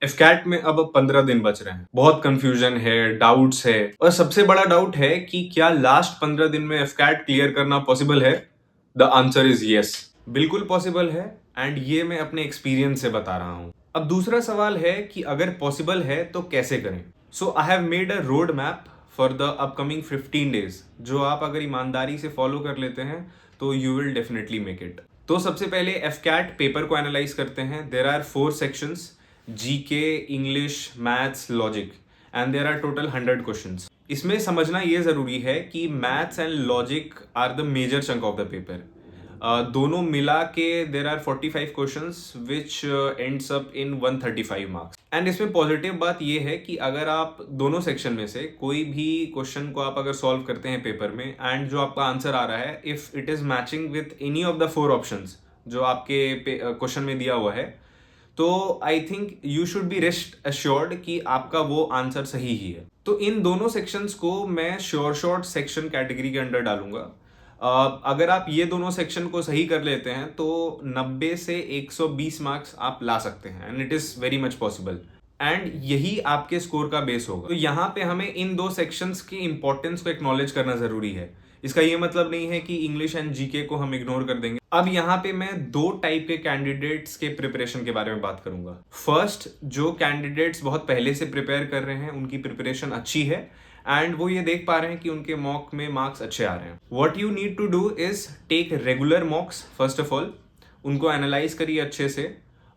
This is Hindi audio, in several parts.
एफकैट में अब 15 दिन बच रहे हैं। बहुत कंफ्यूजन है, डाउट्स है और सबसे बड़ा डाउट है कि क्या लास्ट 15 दिन में एफकैट क्लियर करना पॉसिबल है? द आंसर इज यस, बिल्कुल पॉसिबल है एंड ये मैं अपने एक्सपीरियंस से बता रहा हूँ। अब दूसरा सवाल है कि अगर पॉसिबल है तो कैसे करें। So I have made a road map for the upcoming 15 days, जो आप अगर ईमानदारी से फॉलो कर लेते हैं तो you will definitely make it. तो सबसे पहले एफकैट पेपर को एनालाइज करते हैं। There are 4 sections, GK, English, maths, logic and there are total 100 questions. इसमें समझना ये जरूरी है कि maths and logic are the major chunk of the paper. दोनों मिला के there are 45 questions which ends up in 135 marks. And इसमें पॉजिटिव बात ये है कि अगर आप दोनों सेक्शन में से कोई भी क्वेश्चन को आप अगर सॉल्व करते हैं पेपर में एंड जो आपका आंसर आ रहा है if it is matching with any of the 4 options जो आपके क्वेश्चन में दिया हुआ है, तो I think you should be rest assured कि आपका वो आंसर सही ही है। तो इन दोनों सेक्शंस को मैं श्योर शॉर्ट सेक्शन कैटेगरी के अंडर डालूंगा। अगर आप ये दोनों सेक्शन को सही कर लेते हैं तो 90 से 120 मार्क्स आप ला सकते हैं and it is very much possible and यही आपके स्कोर का बेस होगा। तो यहाँ पे हमें इन दो सेक्शंस की इंपॉर्टेंस को एक्नॉलेज करना जरूरी है। इसका ये मतलब नहीं है कि इंग्लिश एंड जीके को हम इग्नोर कर देंगे। अब यहाँ पे मैं 2 टाइप के कैंडिडेट्स के प्रिपरेशन के बारे में बात करूंगा। फर्स्ट, जो कैंडिडेट्स बहुत पहले से प्रिपेयर कर रहे हैं, उनकी प्रिपरेशन अच्छी है एंड वो ये देख पा रहे हैं कि उनके मॉक में मार्क्स अच्छे आ रहे हैं। What you need to do is take regular mocks. First of all उनको एनालाइज करिए अच्छे से।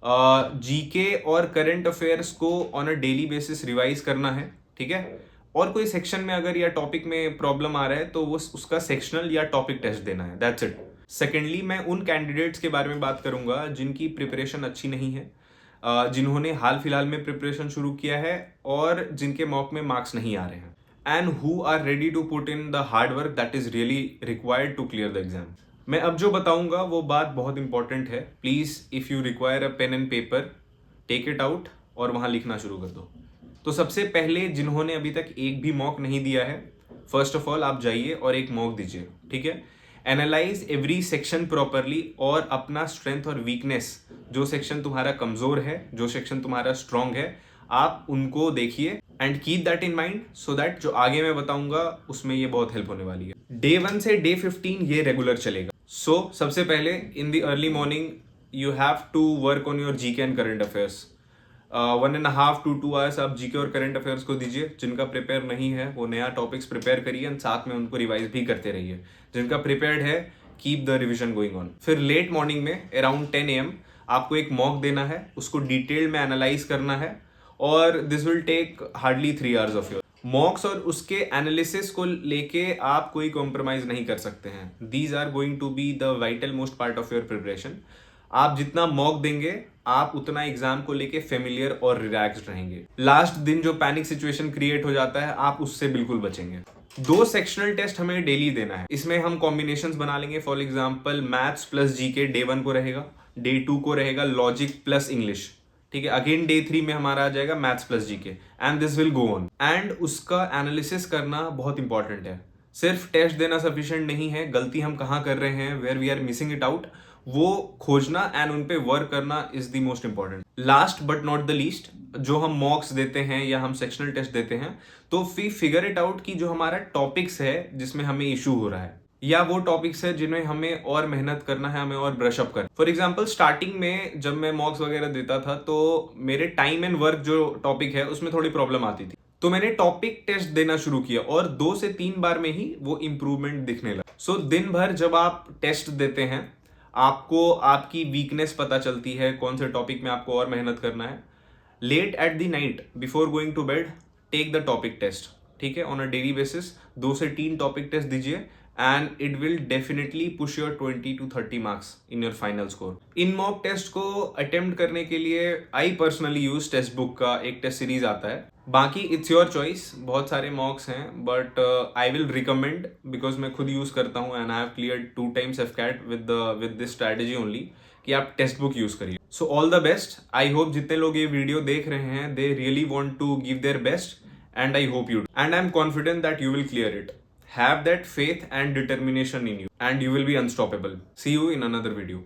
जीके और करंट अफेयर्स को on a daily basis revise करना है, ठीक है। और कोई सेक्शन में अगर या टॉपिक में प्रॉब्लम आ रहा है तो वो उसका सेक्शनल या टॉपिक टेस्ट देना है, दैट्स इट। सेकेंडली, मैं उन कैंडिडेट्स के बारे में बात करूंगा जिनकी प्रिपरेशन अच्छी नहीं है, जिन्होंने हाल फिलहाल में प्रिपरेशन शुरू किया है और जिनके मॉक में मार्क्स नहीं आ रहे हैं and who are ready to put in the hard work that is really required to clear the exam. मैं अब जो बताऊंगा वो बात बहुत इंपॉर्टेंट है। Please if you require a pen and paper, take it out और वहां लिखना शुरू कर दो। तो सबसे पहले जिन्होंने अभी तक एक भी मॉक नहीं दिया है, फर्स्ट ऑफ ऑल आप जाइए और एक मॉक दीजिए, ठीक है। एनालाइज एवरी सेक्शन प्रॉपरली और अपना स्ट्रेंथ और वीकनेस, जो सेक्शन तुम्हारा कमजोर है, जो सेक्शन तुम्हारा स्ट्रांग है, आप उनको देखिए and keep that in mind so that जो आगे मैं बताऊंगा उसमें ये बहुत हेल्प होने वाली है। डे 1 से डे 15 ये रेगुलर चलेगा। सो सबसे पहले in the early morning you have to work on your GK and current affairs. 1.5 to 2 hours आप जीके और करंट अफेयर्स को दीजिए। जिनका प्रिपेयर नहीं है वो नया टॉपिक्स प्रिपेयर करिए एंड साथ में उनको रिवाइज भी करते रहिए। जिनका प्रिपेयर्ड है keep the revision going on. फिर लेट मॉर्निंग में अराउंड 10 AM आपको एक मॉक देना है, उसको डिटेल में एनालाइज करना है और this will take hardly 3 hours of your mocks. और उसके एनालिसिस को लेके आप कोई कॉम्प्रोमाइज नहीं कर सकते हैं। These are going to be the vital most part of your preparation. आप जितना मॉक देंगे आप उतना एग्जाम को लेके फेमिलियर और रिलैक्स्ड रहेंगे। लास्ट दिन जो पैनिक सिचुएशन क्रिएट हो जाता है आप उससे बिल्कुल बचेंगे। 2 सेक्शनल टेस्ट हमें डेली देना है। इसमें हम कॉम्बिनेशंस बना लेंगे। For example maths plus GK day 1 को रहेगा, डे 2 को रहेगा लॉजिक प्लस इंग्लिश, ठीक है। अगेन डे 3 में हमारा आ जाएगा maths plus GK and this will go on. And उसका एनालिसिस करना बहुत इंपॉर्टेंट है। सिर्फ टेस्ट देना सफिशिएंट नहीं है। गलती हम कहाँ कर रहे हैं, where we are missing it out, वो खोजना एंड उन पे वर्क करना is the most important. Last but not the least, जो हम मॉक्स देते हैं या हम सेक्शनल टेस्ट देते हैं तो फिगर इट आउट कि जो हमारा टॉपिक्स है जिसमें हमें इशू हो रहा है या वो टॉपिक्स है जिन्हें हमें और मेहनत करना है, हमें और ब्रश अप करना। फॉर एग्जांपल स्टार्टिंग में जब मैं मॉक्स वगैरह देता था तो मेरे टाइम एंड वर्क जो टॉपिक है उसमें थोड़ी प्रॉब्लम आती थी, तो मैंने टॉपिक टेस्ट देना शुरू किया और 2 से 3 बार में ही वो इंप्रूवमेंट दिखने लगा। सो दिन भर जब आप टेस्ट देते हैं आपको आपकी वीकनेस पता चलती है, कौन से टॉपिक में आपको और मेहनत करना है। Let at the night before going to bed take the topic test, ठीक है। ऑन अ डेली बेसिस 2 से 3 टॉपिक टेस्ट दीजिए and it will definitely push your 20 to 30 marks in your final score. इन मॉक टेस्ट को अटेम्प्ट करने के लिए I personally use Testbook का एक टेस्ट सीरीज आता है। बाकी इट्स योर चॉइस, बहुत सारे मॉक्स हैं but I will recommend because मैं खुद यूज करता हूँ and I have cleared 2 times AFCAT with this strategy only कि आप टेक्स्ट बुक यूज करिए। So all the best. I hope जितने लोग ये वीडियो देख रहे हैं they really want to give their best and I hope you do. And I'm confident that you will clear it. Have that faith and determination in you and you will be unstoppable. See you in another video.